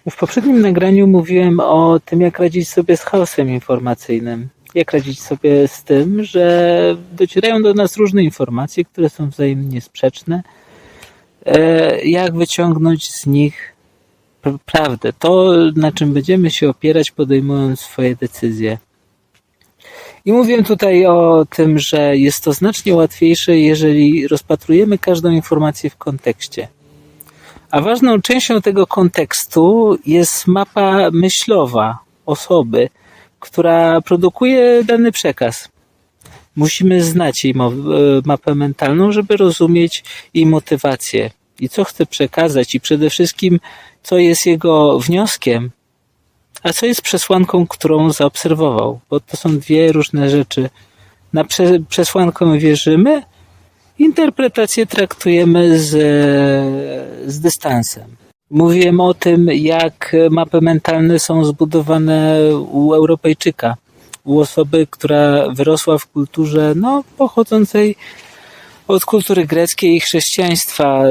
W poprzednim nagraniu mówiłem o tym, jak radzić sobie z chaosem informacyjnym. Jak radzić sobie z tym, że docierają do nas różne informacje, które są wzajemnie sprzeczne. Jak wyciągnąć z nich prawdę. To, na czym będziemy się opierać, podejmując swoje decyzje. I mówiłem tutaj o tym, że jest to znacznie łatwiejsze, jeżeli rozpatrujemy każdą informację w kontekście. A ważną częścią tego kontekstu jest mapa myślowa osoby, która produkuje dany przekaz. Musimy znać jej mapę mentalną, żeby rozumieć jej motywację i co chce przekazać i przede wszystkim co jest jego wnioskiem, a co jest przesłanką, którą zaobserwował, bo to są dwie różne rzeczy. Na przesłankę wierzymy, interpretację traktujemy z dystansem. Mówiłem o tym, jak mapy mentalne są zbudowane u Europejczyka, u osoby, która wyrosła w kulturze pochodzącej od kultury greckiej i chrześcijaństwa,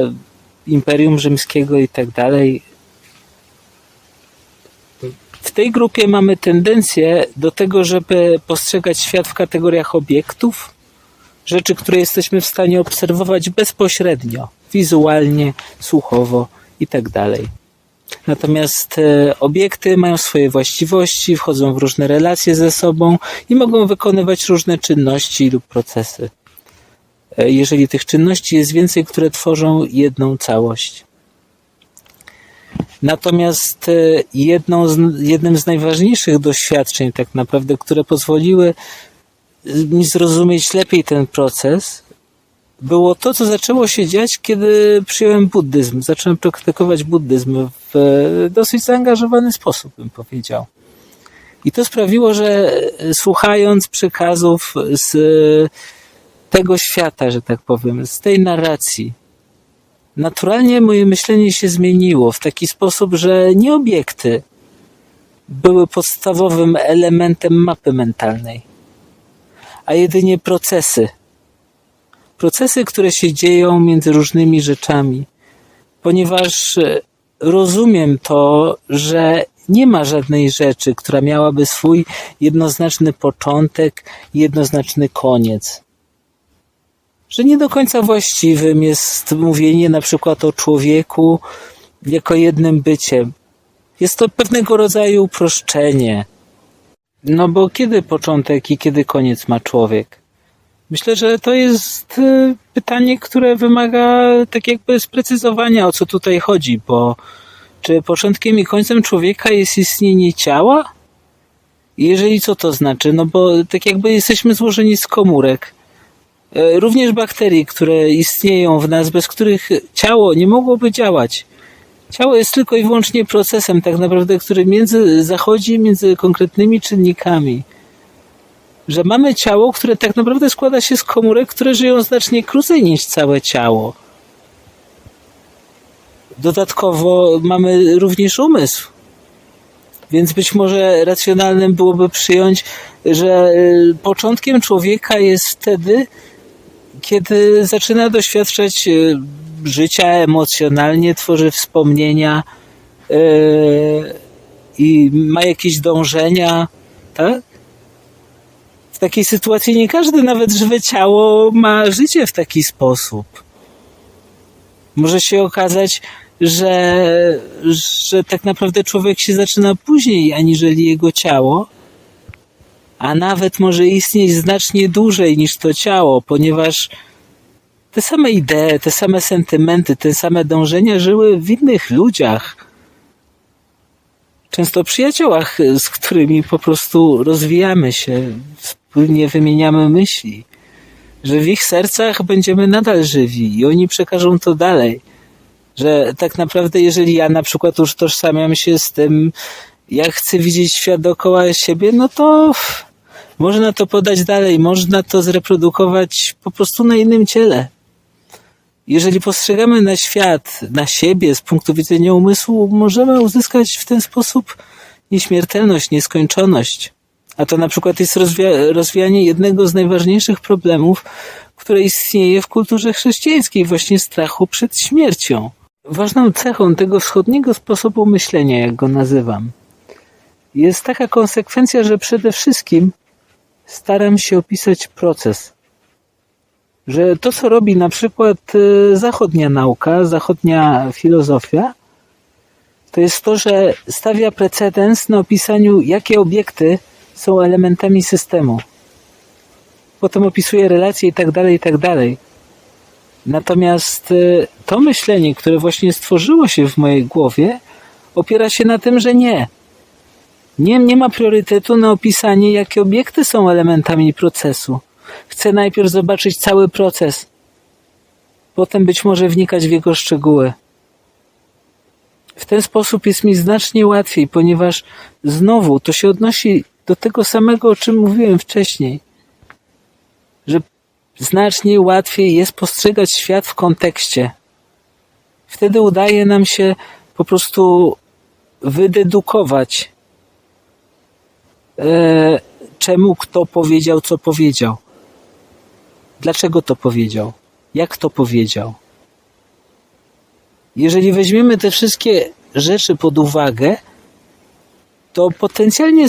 Imperium Rzymskiego i tak dalej. W tej grupie mamy tendencję do tego, żeby postrzegać świat w kategoriach obiektów, rzeczy, które jesteśmy w stanie obserwować bezpośrednio, wizualnie, słuchowo i tak dalej. Natomiast obiekty mają swoje właściwości, wchodzą w różne relacje ze sobą i mogą wykonywać różne czynności lub procesy. Jeżeli tych czynności jest więcej, które tworzą jedną całość. Natomiast jednym z najważniejszych doświadczeń tak naprawdę, które pozwoliły mi zrozumieć lepiej ten proces, było to, co zaczęło się dziać, kiedy przyjąłem buddyzm. Zacząłem praktykować buddyzm w dosyć zaangażowany sposób, bym powiedział. I to sprawiło, że słuchając przekazów z tego świata, że tak powiem, z tej narracji, naturalnie moje myślenie się zmieniło w taki sposób, że nie obiekty były podstawowym elementem mapy mentalnej, a jedynie procesy. Procesy, które się dzieją między różnymi rzeczami, ponieważ rozumiem to, że nie ma żadnej rzeczy, która miałaby swój jednoznaczny początek i jednoznaczny koniec. Że nie do końca właściwym jest mówienie na przykład o człowieku jako jednym byciem. Jest to pewnego rodzaju uproszczenie. No bo kiedy początek i kiedy koniec ma człowiek? Myślę, że to jest pytanie, które wymaga tak jakby sprecyzowania, o co tutaj chodzi, bo czy początkiem i końcem człowieka jest istnienie ciała? Jeżeli co to znaczy? No bo tak jakby jesteśmy złożeni z komórek. Również bakterii, które istnieją w nas, bez których ciało nie mogłoby działać. Ciało jest tylko i wyłącznie procesem tak naprawdę, który zachodzi między konkretnymi czynnikami. Że mamy ciało, które tak naprawdę składa się z komórek, które żyją znacznie krócej niż całe ciało. Dodatkowo mamy również umysł. Więc być może racjonalnym byłoby przyjąć, że początkiem człowieka jest wtedy, kiedy zaczyna doświadczać życia emocjonalnie, tworzy wspomnienia i ma jakieś dążenia, tak? W takiej sytuacji nie każde, nawet żywe ciało ma życie w taki sposób. Może się okazać, że tak naprawdę człowiek się zaczyna później, aniżeli jego ciało, a nawet może istnieć znacznie dłużej niż to ciało, ponieważ te same idee, te same sentymenty, te same dążenia żyły w innych ludziach. Często przyjaciołach, z którymi po prostu rozwijamy się, wspólnie wymieniamy myśli, że w ich sercach będziemy nadal żywi i oni przekażą to dalej. Że tak naprawdę jeżeli ja na przykład utożsamiam się z tym, jak chcę widzieć świat dookoła siebie, no to można to podać dalej, można to zreprodukować po prostu na innym ciele. Jeżeli postrzegamy na świat, na siebie z punktu widzenia umysłu, możemy uzyskać w ten sposób nieśmiertelność, nieskończoność. A to na przykład jest rozwijanie jednego z najważniejszych problemów, które istnieje w kulturze chrześcijańskiej, właśnie strachu przed śmiercią. ważną cechą tego wschodniego sposobu myślenia, jak go nazywam, jest taka konsekwencja, że przede wszystkim staram się opisać proces. Że to, co robi na przykład zachodnia nauka, zachodnia filozofia, to jest to, że stawia precedens na opisaniu, jakie obiekty są elementami systemu. Potem opisuje relacje i tak dalej, i tak dalej. Natomiast to myślenie, które właśnie stworzyło się w mojej głowie, opiera się na tym, że nie ma priorytetu na opisanie, jakie obiekty są elementami procesu. Chcę najpierw zobaczyć cały proces, potem być może wnikać w jego szczegóły. W ten sposób jest mi znacznie łatwiej, ponieważ znowu to się odnosi do tego samego, o czym mówiłem wcześniej, że znacznie łatwiej jest postrzegać świat w kontekście. Wtedy udaje nam się po prostu wydedukować, czemu kto powiedział, co powiedział. Dlaczego to powiedział? Jak to powiedział? Jeżeli weźmiemy te wszystkie rzeczy pod uwagę, to potencjalnie,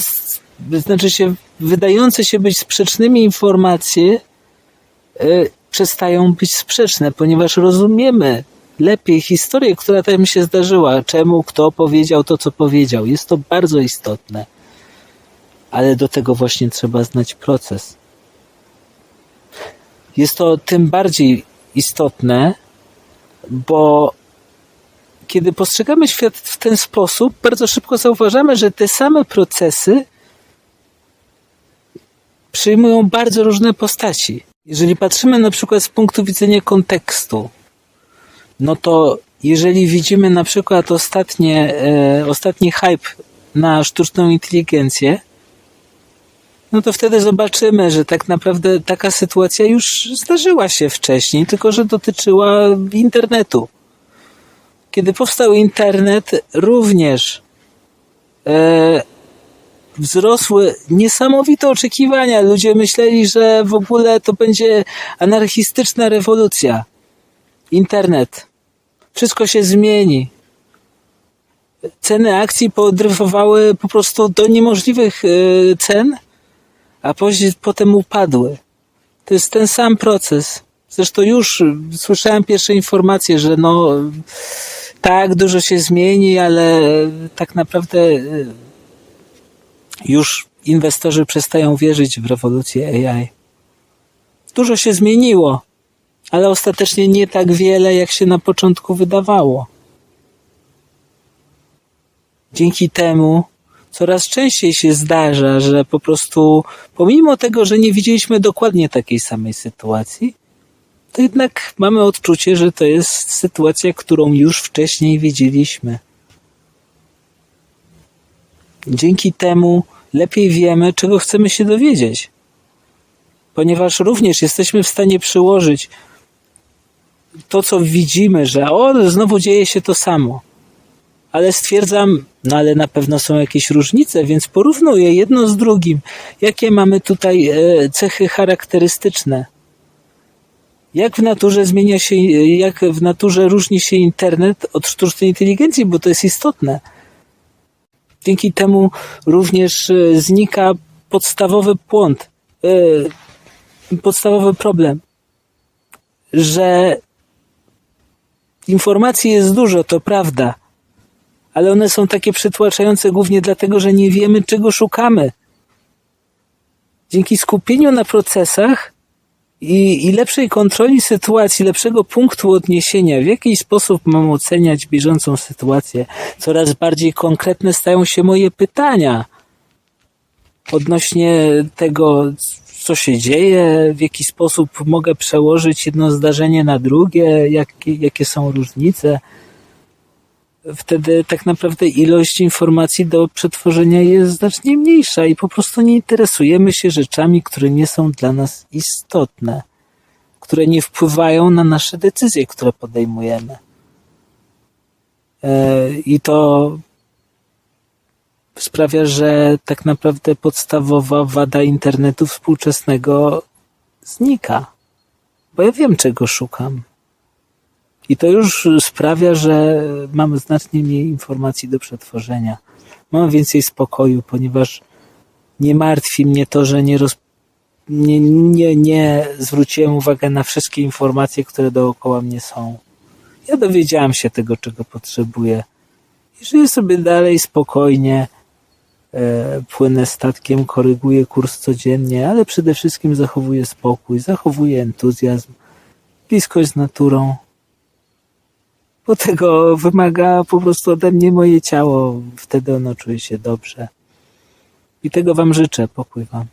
wydające się być sprzecznymi informacje przestają być sprzeczne, ponieważ rozumiemy lepiej historię, która tam się zdarzyła, czemu kto powiedział to, co powiedział. Jest to bardzo istotne. Ale do tego właśnie trzeba znać proces. Jest to tym bardziej istotne, bo kiedy postrzegamy świat w ten sposób, bardzo szybko zauważamy, że te same procesy przyjmują bardzo różne postaci. Jeżeli patrzymy na przykład z punktu widzenia kontekstu, no to jeżeli widzimy na przykład ostatni hype na sztuczną inteligencję, no to wtedy zobaczymy, że tak naprawdę taka sytuacja już zdarzyła się wcześniej, tylko że dotyczyła internetu. Kiedy powstał internet, również wzrosły niesamowite oczekiwania. Ludzie myśleli, że w ogóle to będzie anarchistyczna rewolucja. Internet. Wszystko się zmieni. Ceny akcji podryfowały po prostu do niemożliwych cen, a potem upadły. To jest ten sam proces. Zresztą już słyszałem pierwsze informacje, że tak, dużo się zmieni, ale tak naprawdę już inwestorzy przestają wierzyć w rewolucję AI. Dużo się zmieniło, ale ostatecznie nie tak wiele, jak się na początku wydawało. Dzięki temu coraz częściej się zdarza, że po prostu pomimo tego, że nie widzieliśmy dokładnie takiej samej sytuacji, to jednak mamy odczucie, że to jest sytuacja, którą już wcześniej widzieliśmy. Dzięki temu lepiej wiemy, czego chcemy się dowiedzieć. Ponieważ również jesteśmy w stanie przyłożyć to, co widzimy, że znowu dzieje się to samo. Ale stwierdzam, ale na pewno są jakieś różnice, więc porównuję jedno z drugim. Jakie mamy tutaj cechy charakterystyczne? Jak w naturze różni się internet od sztucznej inteligencji, bo to jest istotne. Dzięki temu również znika podstawowy problem, że informacji jest dużo, to prawda, ale one są takie przytłaczające głównie dlatego, że nie wiemy, czego szukamy. Dzięki skupieniu na procesach i lepszej kontroli sytuacji, lepszego punktu odniesienia, w jaki sposób mam oceniać bieżącą sytuację, coraz bardziej konkretne stają się moje pytania odnośnie tego, co się dzieje, w jaki sposób mogę przełożyć jedno zdarzenie na drugie, jakie są różnice. Wtedy tak naprawdę ilość informacji do przetworzenia jest znacznie mniejsza i po prostu nie interesujemy się rzeczami, które nie są dla nas istotne, które nie wpływają na nasze decyzje, które podejmujemy. I to sprawia, że tak naprawdę podstawowa wada internetu współczesnego znika, bo ja wiem, czego szukam. I to już sprawia, że mam znacznie mniej informacji do przetworzenia. Mam więcej spokoju, ponieważ nie martwi mnie to, że nie zwróciłem uwagi na wszystkie informacje, które dookoła mnie są. Ja dowiedziałem się tego, czego potrzebuję. I żyję sobie dalej spokojnie, płynę statkiem, koryguję kurs codziennie, ale przede wszystkim zachowuję spokój, zachowuję entuzjazm, bliskość z naturą. Bo tego wymaga po prostu ode mnie moje ciało. Wtedy ono czuje się dobrze. I tego wam życzę. Pokój wam.